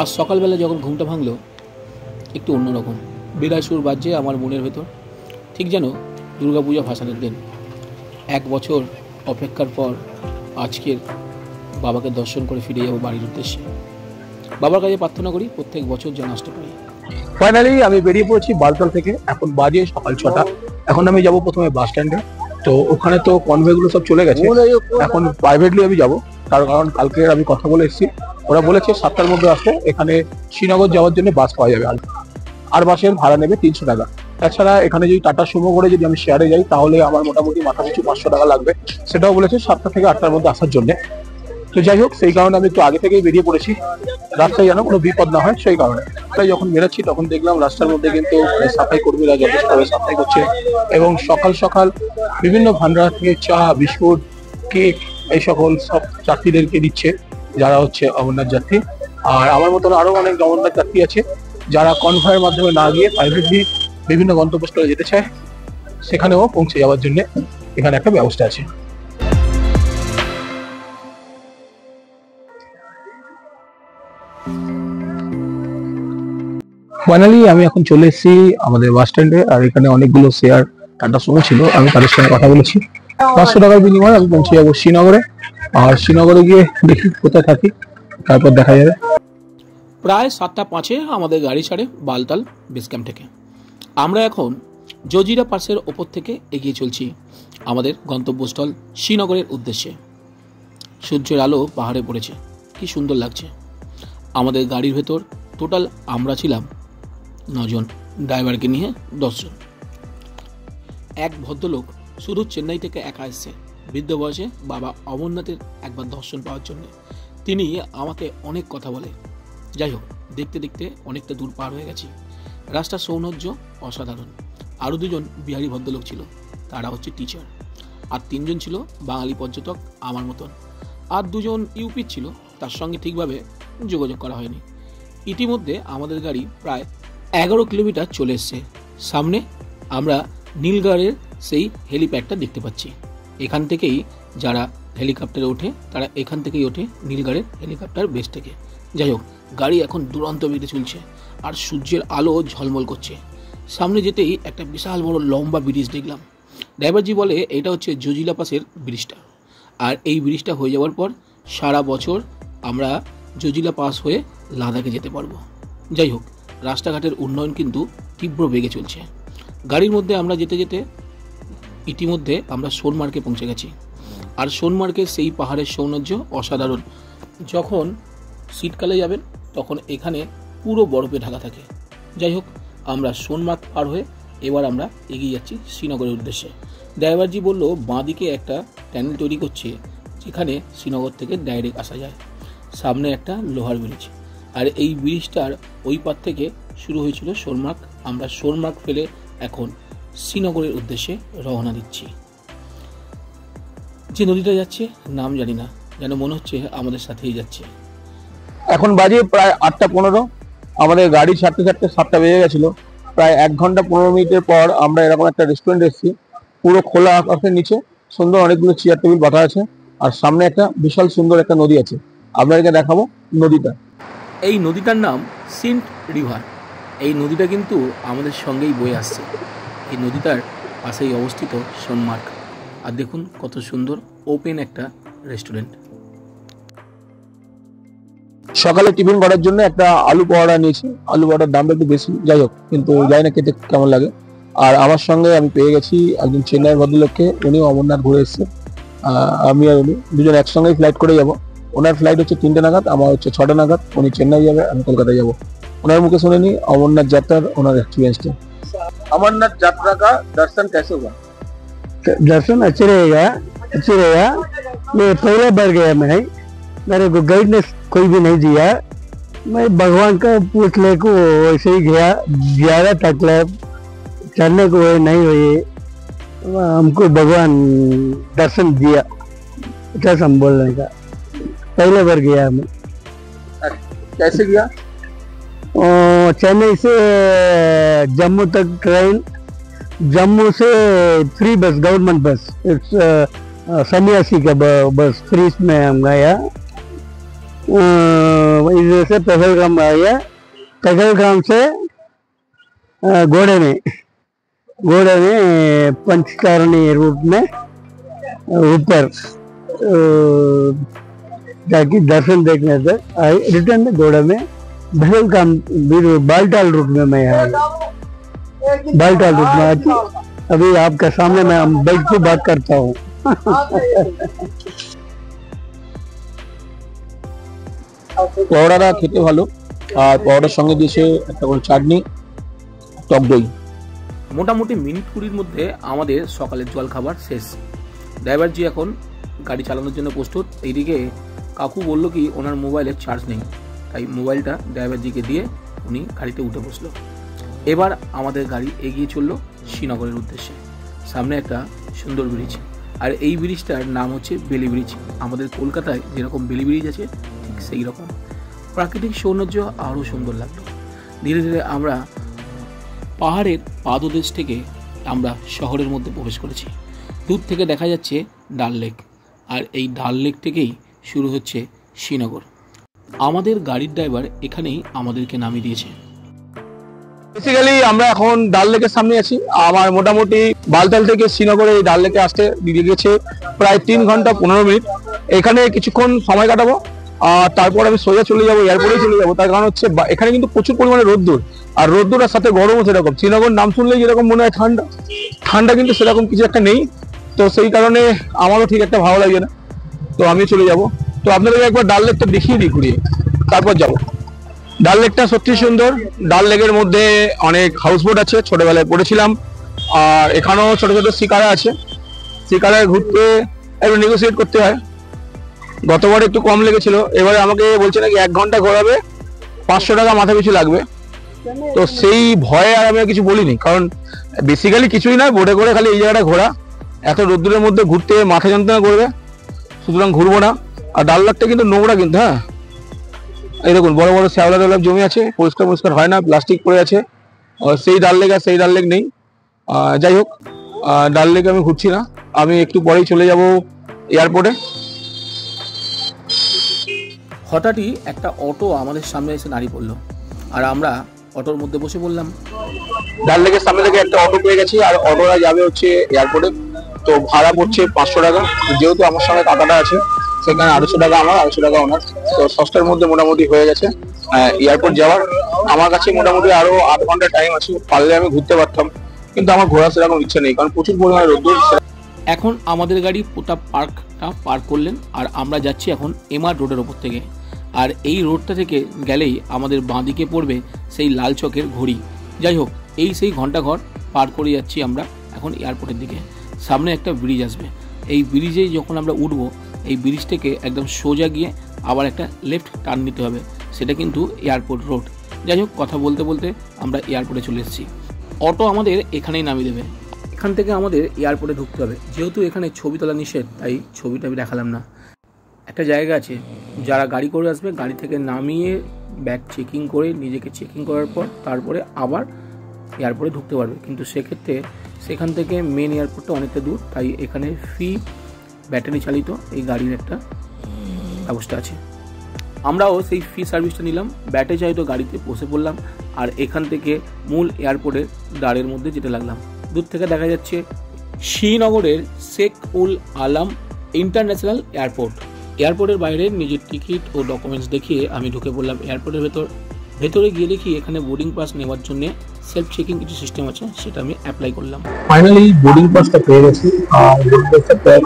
আজ সকালবেলা যখন ঘুমটা ভাঙলো একটু অন্যরকম বিদায় সুর বাজছে আমার মনের ভেতর, ঠিক যেন দুর্গাপূজা ভাসানের দিন। 1 বছর অপেক্ষার পর আজকের বাবাকে দর্শন করে ফিরে যাবো বাড়ির উদ্দেশ্যে। বাবার কাছে প্রার্থনা করি প্রত্যেক বছর যেন আসতে পারি। ফাইনালি আমি বেরিয়ে পড়েছি বালতল থেকে। এখন বাজে সকাল 6টা। এখন আমি যাব প্রথমে বাস স্ট্যান্ডে। তো ওখানে তো কনভে গুলো সব চলে গেছে, এখন প্রাইভেটলি আমি যাব। তার কারণ কালকে আমি কথা বলে এসেছি, ওরা বলেছে 7টার মধ্যে আসতে এখানে শ্রীনগর যাওয়ার জন্য বাস পাওয়া যাবে, আর বাসের ভাড়া নেবে 300 টাকা। তাছাড়া এখানে যদি টাটা সুমো করে যদি আমি শেয়ারে যাই তাহলে আমার মোটামুটি মাথা পিছু 500 টাকা লাগবে। সেটাও বলেছে 7টা থেকে 8টার মধ্যে আসার জন্য। তো যাই হোক, সেই কারণে আমি একটু আগে থেকেই বেরিয়ে পড়েছি, রাস্তায় যেন কোনো বিপদ না হয় সেই কারণে। তাই যখন বেরোচ্ছি তখন দেখলাম রাস্তার মধ্যে কিন্তু সাফাই কর্মীরা যথেষ্টভাবে সাফাই করছে, এবং সকাল সকাল বিভিন্ন ভান্ডার থেকে চা, বিস্কুট, কেক এই সকল সব যাত্রীদেরকে দিচ্ছে যারা হচ্ছে অমরনাথ যাত্রী। আর আমার মতন আরো অনেক অমরনাথ যাত্রী আছে যারা কনভয়ের মাধ্যমে না গিয়ে প্রাইভেটলি বিভিন্ন গন্তব্যস্থলে যেতে চায়, সেখানেও পৌঁছে যাওয়ার জন্য এখানে একটা ব্যবস্থা আছে। ফাইনালি আমি এখন চলে এসেছি আমাদের বাস স্ট্যান্ডে, আর এখানে অনেকগুলো শেয়ার টাটা সুমো ছিল, আমি তাদের সঙ্গে কথা বলেছি। 500 টাকার বিনিময়ে আমি পৌঁছে যাবো শ্রীনগরে। আর শ্রীনগরে গিয়ে দেখি কোথায় থাকি, তারপর দেখা যাবে। প্রায় 7টা 5-এ আমাদের গাড়ি ছাড়ে বালতাল বেস ক্যাম্প থেকে। আমরা এখন জজিরা পাসের ওপর থেকে এগিয়ে চলছি আমাদের গন্তব্যস্থল শ্রীনগরের উদ্দেশ্যে। সূর্যের আলো পাহাড়ে পড়েছে, কি সুন্দর লাগছে। আমাদের গাড়ির ভেতর টোটাল আমরা ছিলাম 9 জন, ড্রাইভারকে নিয়ে 10 জন। এক ভদ্রলোক শুধু চেন্নাই থেকে একা এসছে বৃদ্ধ বয়সে বাবা অমরনাথের একবার দর্শন পাওয়ার জন্য। তিনি আমাকে অনেক কথা বলে। যাই হোক, দেখতে দেখতে অনেকটা দূর পার হয়ে গেছি। রাস্তার সৌন্দর্য অসাধারণ। আরও 2 জন বিহারি ভদ্রলোক ছিল, তারা হচ্ছে টিচার। আর 3 জন ছিল বাঙালি পর্যটক আমার মতন। আর 2 জন ইউপির ছিল, তার সঙ্গে ঠিকভাবে যোগাযোগ করা হয়নি। ইতিমধ্যে আমাদের গাড়ি প্রায় 11 কিলোমিটার চলে এসছে। সামনে আমরা নীলগড়ের সেই হেলিপ্যাডটা দেখতে পাচ্ছি। এখান থেকেই যারা হেলিকপ্টারে ওঠে তারা এখান থেকেই ওঠে নীলগড়ের হেলিকপ্টার বেস থেকে। যাই হোক, গাড়ি এখন দুরন্ত বেগে চলছে আর সূর্যের আলো ঝলমল করছে। সামনে যেতেই একটা বিশাল বড় লম্বা ব্রিজ দেখলাম। ড্রাইভারজি বলে এটা হচ্ছে জজিলা পাসের ব্রিজটা, আর এই ব্রিজটা হয়ে যাওয়ার পর সারা বছর আমরা জজিলা পাস হয়ে লাদাখে যেতে পারবো। যাই হোক, রাস্তাঘাটের উন্নয়ন কিন্তু তীব্র বেগে চলছে। গাড়ির মধ্যে আমরা যেতে যেতে ইতিমধ্যে আমরা সোনমার্গে পৌঁছে গেছি। আর সোনমার্গের সেই পাহাড়ের সৌন্দর্য অসাধারণ। যখন শীতকালে যাবেন তখন এখানে পুরো বরফে ঢাকা থাকে। যাই হোক, আমরা সোনমার্গ পার হয়ে এবার আমরা এগিয়ে যাচ্ছি শ্রীনগরের উদ্দেশ্যে। ড্রাইভারজি বলল বাঁদিকে একটা টানেল তৈরি করছে যেখানে শ্রীনগর থেকে ডাইরেক্ট আসা যায়। সামনে একটা লোহার ব্রিজ, আর এই ব্রিজটার ওই পার থেকে শুরু হয়েছিল সোনমার্গ। আমরা সোনমার্গ ফেলে এখন শ্রীনগরের উদ্দেশ্যে রওনা দিচ্ছি। যে নদীটা যাচ্ছে নাম জানি না, যেন মনে হচ্ছে আমাদের সাথেই যাচ্ছে। এখন বাজে প্রায় 8টা 15। আমাদের গাড়ি ছাড়তে ছাড়তে 7টা বেজে গেছিল। প্রায় 1 ঘন্টা 15 মিনিটের পর আমরা এরকম একটা রেস্টুরেন্ট এসেছি। পুরো খোলা আকাশের নিচে সুন্দর অনেকগুলো চেয়ার টেবিল বাঁধা আছে, আর সামনে একটা বিশাল সুন্দর একটা নদী আছে। আপনাদেরকে দেখাবো নদীটা। এই নদীটার নাম সিন্ট রিভার। এই নদীটা কিন্তু আমাদের সঙ্গেই বয়ে আসছে। এই নদীটার পাশেই অবস্থিত সোনমার্গ। আর দেখুন কত সুন্দর ওপেন একটা রেস্টুরেন্ট। সকালে টিফিন করার জন্য একটা আলু পরোটা নিয়েছি। আলু পরোটার দামটা একটু বেশি, যাই হোক, কিন্তু যাই না খেতে কেমন লাগে। আর আমার সঙ্গে আমি পেয়ে গেছি একজন চেন্নাইয়ের ভদ্রলোককে, উনিও অমরনাথ ঘুরে এসছে। আমি আর উনি 2 জন একসঙ্গেই ফ্লাইট করে যাব। ওনার ফ্লাইট হচ্ছে 3টে নাগাদ, আমার হচ্ছে 6টা নাগাদ। উনি চেন্নাই যাবে, আমি কলকাতায় যাব। ওনার মুখে শুনে নি अमरनाथ যাত্রার ওনার এক্সপিরিয়েন্सটা। अमरनाथ यात्रा का दर्शन कैसे हुआ? दर्शन अच्छे रहेगा, अच्छे रहेगा। मैं पहले बार गया, मैं मेरे को गाइडनेस कोई भी नहीं दिया। मैं भगवान का पूछ ले को वैसे ही गया। ज्यादा तकलीफ चलने को नहीं हुई, हमको भगवान दर्शन दिया। क्या हम बोलने का, पहले बार गया मैं। कैसे गया? चेन्नई से जम्मू तक ट्रेन, जम्मू से फ्री बस, गवर्नमेंट बस, सन्यासी का बस फ्री में हम गया। इधर से पहलगाम आ गया, पहलगाम से घोड़े में पंचकारणी रूट में ऊपर जाके दर्शन देखने तक आई। रिटर्न में घोड़े में पहलगाम बालटाल रूट में मैं आया, बालटाल रूट में आके अभी आपके सामने मैं बैठ के बात करता हूँ। পরোটাটা খেতে ভালো, আর পরোটার সঙ্গে দিয়েছে একটা করে চাটনি, টক দই। মোটামুটি মিনিট 20-র মধ্যে আমাদের সকালের জল খাবার শেষ। ড্রাইভারজি এখন গাড়ি চালানোর জন্য প্রস্তুত। এইদিকে কাকু বলল কি ওনার মোবাইলের চার্জ নেই, তাই মোবাইলটা ড্রাইভারজিকে দিয়ে উনি গাড়িতে উঠে বসলো। এবার আমাদের গাড়ি এগিয়ে চললো শ্রীনগরের উদ্দেশ্যে। সামনে একটা সুন্দর ব্রিজ, আর এই ব্রিজটার নাম হচ্ছে বেলি ব্রিজ। আমাদের কলকাতায় যেরকম বেলি ব্রিজ আছে ঠিক সেই রকম। প্রাকৃতিক সৌন্দর্য আরও সুন্দর লাগলো। ধীরে ধীরে আমরা পাহাড়ের পাদদেশ থেকে আমরা শহরের মধ্যে প্রবেশ করেছি। দূর থেকে দেখা যাচ্ছে ডাল লেক, আর এই ডাল লেক থেকেই শুরু হচ্ছে শ্রীনগর। আমাদের গাড়ির ড্রাইভার এখানেই আমাদেরকে নামিয়ে দিয়েছে। বেসিক্যালি আমরা এখন ডাল লেকের সামনে আছি। আমার মোটামুটি বালতাল থেকে শ্রীনগরে এই ডাল লেকে আসতে লেগেছে প্রায় 3 ঘন্টা 15 মিনিট। এখানে কিছুক্ষণ সময় কাটাবো, আর তারপর আমি সোজা চলে যাবো, এয়ারপোর্টে চলে যাবো। তার কারণ হচ্ছে এখানে কিন্তু প্রচুর পরিমাণে রোদ্দুর, আর রোদ্দুরের সাথে গরমও সেরকম। শ্রীনগর নাম শুনলেই যেরকম মনে হয় ঠান্ডা, ঠান্ডা কিন্তু সেরকম কিছু একটা নেই। তো সেই কারণে আমারও ঠিক একটা ভালো লাগে না, তো আমি চলে যাব। তো আপনাদেরকে একবার ডাল লেকটা দেখিয়ে দিই ঘুরিয়ে, তারপর যাবো। ডাল লেকটা সত্যি সুন্দর। ডাল লেকের মধ্যে অনেক হাউসবোট আছে, ছোটবেলায় পড়েছিলাম। আর এখানেও ছোট ছোট শিকারা আছে। শিকারায় ঘুরতে একটু নেগোসিয়েট করতে হয়। গতবার একটু কম লেগেছিল, এবারে আমাকে বলছে নাকি 1 ঘন্টা ঘোরাবে, 500 টাকা মাথা পিছু লাগবে। তো সেই ভয়ে আর আমি কিছু বলিনি, কারণ বেসিক্যালি কিছুই নয়, বোটে করে খালি এই জায়গাটা ঘোরা। এত রোদ্দুরের মধ্যে ঘুরতে মাথা যন্ত্রণা করবে, সুতরাং ঘুরবো না। আর ডাল লেকটা কিন্তু নোংরা কিন্তু, হ্যাঁ এই দেখুন বড় বড় শ্যাওলা টেওলা জমি আছে, পরিষ্কার হয় না, প্লাস্টিক পড়ে আছে। সেই ডাল লেক আর সেই ডাল লেক নেই। যাই হোক, ডাল লেকে আমি ঘুরছি না, আমি একটু পরেই চলে যাব এয়ারপোর্টে। হঠাৎই একটা অটো আমাদের সামনে এসে দাঁড়িয়ে পড়লো, আর আমরা অটোর মধ্যে বসে পড়লাম। ডাল লেকের সামনে থেকে একটা অটো পেয়ে গেছি, আর অটোটা যাবে হচ্ছে এয়ারপোর্টে। তো ভাড়া পড়ছে 500 টাকা। যেহেতু আমার সঙ্গে কাকাটা আছে, সেখানে 250 টাকা আমার, 250 টাকা ওনার। তো 6টার মধ্যে মোটামুটি হয়ে গেছে এয়ারপোর্ট যাওয়ার। আমার কাছে মোটামুটি আরো 8 ঘন্টা টাইম আছে, পারলে আমি ঘুরতে পারতাম, কিন্তু আমার ঘোরার সেরকম ইচ্ছা নেই, কারণ প্রচুর পরিমাণে রোদ্দুর। এখন আমাদের গাড়ি প্রতাপ পার্কটা পার করলেন, আর আমরা যাচ্ছি এখন এমআর রোডের ওপর থেকে। আর এই রোডটা থেকে গেলেই আমাদের বাঁদিকে পড়বে সেই লাল চকের ঘড়ি। যাই হোক, এই সেই ঘন্টাঘর পার করে যাচ্ছি আমরা এখন এয়ারপোর্টের দিকে। সামনে একটা ব্রিজ আসবে, এই ব্রিজে যখন আমরা উঠবো, এই ব্রিজ থেকে একদম সোজা গিয়ে আবার একটা লেফট টার্ন নিতে হবে, সেটা কিন্তু এয়ারপোর্ট রোড। যাই হোক, কথা বলতে বলতে আমরা এয়ারপোর্টে চলে এসেছি। অটো আমাদের এখানেই নামিয়ে দেবে। এখান থেকে আমাদের এয়ারপোর্টে ঢুকতে হবে। যেহেতু এখানে ছবি তোলা নিষেধ, তাই ছবিটা আমি দেখালাম না। একটা জায়গা আছে, যারা গাড়ি করে আসবে গাড়ি থেকে নামিয়ে ব্যাগ চেকিং করে নিজেকে চেকিং করার পর তারপরে আবার এয়ারপোর্টে ঢুকতে পারবে। কিন্তু সেক্ষেত্রে সেখান থেকে মেন এয়ারপোর্টটা অনেকটা দূর, তাই এখানে ফ্রি ব্যাটারি চালিত এই গাড়ির একটা ব্যবস্থা আছে। আমরাও সেই ফ্রি সার্ভিসটা নিলাম, ব্যাটারি চালিত গাড়িতে বসে পড়লাম, আর এখান থেকে মূল এয়ারপোর্টের দ্বারের মধ্যে যেতে লাগলাম। দূর থেকে দেখা যাচ্ছে শ্রীনগরের শেখ উল আলম ইন্টারন্যাশনাল এয়ারপোর্ট। এয়ারপোর্টের বাইরে নিজের টিকিট ও ডকুমেন্টস দেখিয়ে আমি ঢুকে পড়লাম এয়ারপোর্টের ভেতরে গিয়ে দেখি এখানে বোর্ডিং পাস নেওয়ার জন্য সেলফ চেকিং কিছু সিস্টেম আছে, সেটা আমি অ্যাপ্লাই করলাম। ফাইনালি বোর্ডিং পাসটা পেয়ে গেছি। আর বোর্ডিং পাসটা পেয়ে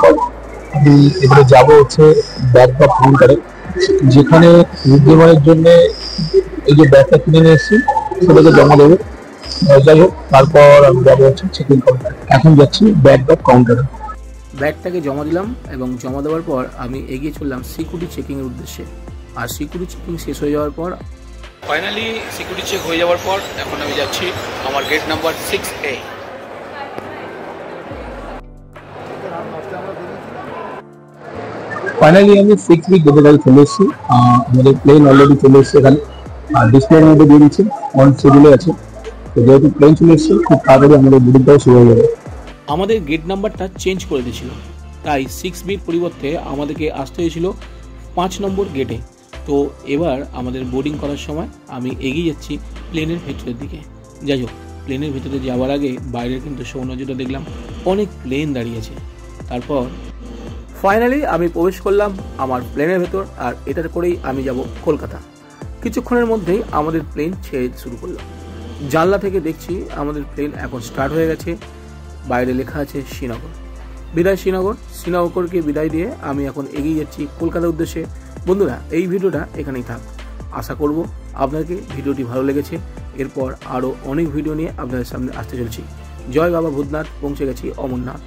আমি এবারে যাবো হচ্ছে ব্যাগ বা কাউন্টারে, যেখানে বিদ্যমানের জন্য এই যে ব্যাগটা কিনে নিয়ে এসেছি সেটাকে জমা দেবে। যাই হোক, তারপর আমি যাবো হচ্ছে চেকিং কাউন্টার। এখন যাচ্ছি ব্যাগ বা কাউন্টারে। ব্যাগটাকে জমা দিলাম এবং জমা দেওয়ার পর আমি এগিয়ে চললাম সিকিউরিটি চেকিংয়ের উদ্দেশ্যে। আর সিকিউরিটি চেকিং শেষ হয়ে যাওয়ার পর ফাইনালি সিকিউরিটি চেক হয়ে যাওয়ার পর এখন আমি যাচ্ছি আমার গেট নাম্বার 6A। ফাইনালি আমি 6B গেটে গাড়ি চলে এসেছি। আমাদের প্লেন অলরেডি চলে এসেছে এখানে, আর ডিসপ্লের মধ্যে দিয়ে দিচ্ছে অন শিডিউলে আছে। তো যেহেতু প্লেন চলে এসেছে, খুব তাড়াতাড়ি আমাদের বোর্ডিংটাও শুরু হয়ে যাবে। আমাদের গেট নাম্বারটা চেঞ্জ করে দিয়েছিল, তাই 6Bর পরিবর্তে আমাদেরকে আসতে হয়েছিল 5 নম্বর গেটে। তো এবার আমাদের বোর্ডিং করার সময় আমি এগিয়ে যাচ্ছি প্লেনের ভেতরের দিকে। যাই হোক, প্লেনের ভেতরে যাওয়ার আগে বাইরের কিন্তু সৌন্দর্যটা দেখলাম, অনেক প্লেন দাঁড়িয়েছে। তারপর ফাইনালি আমি প্রবেশ করলাম আমার প্লেনের ভেতর, আর এটার করেই আমি যাব কলকাতা। কিছুক্ষণের মধ্যেই আমাদের প্লেন ছেড়ে শুরু করলো। জানলা থেকে দেখছি আমাদের প্লেন এখন স্টার্ট হয়ে গেছে। বাইরে লেখা আছে শ্রীনগর। বিদায় শ্রীনগর। শ্রীনগরকে বিদায় দিয়ে আমি এখন এগিয়ে যাচ্ছি কলকাতার উদ্দেশ্যে। বন্ধুরা, এই ভিডিওটা এখানেই থাক। আশা করব আপনাকে ভিডিওটি ভালো লেগেছে। এরপর আরও অনেক ভিডিও নিয়ে আপনাদের সামনে আসতে চলছি। জয় বাবা ভূতনাথ। পৌঁছে গেছি অমরনাথ।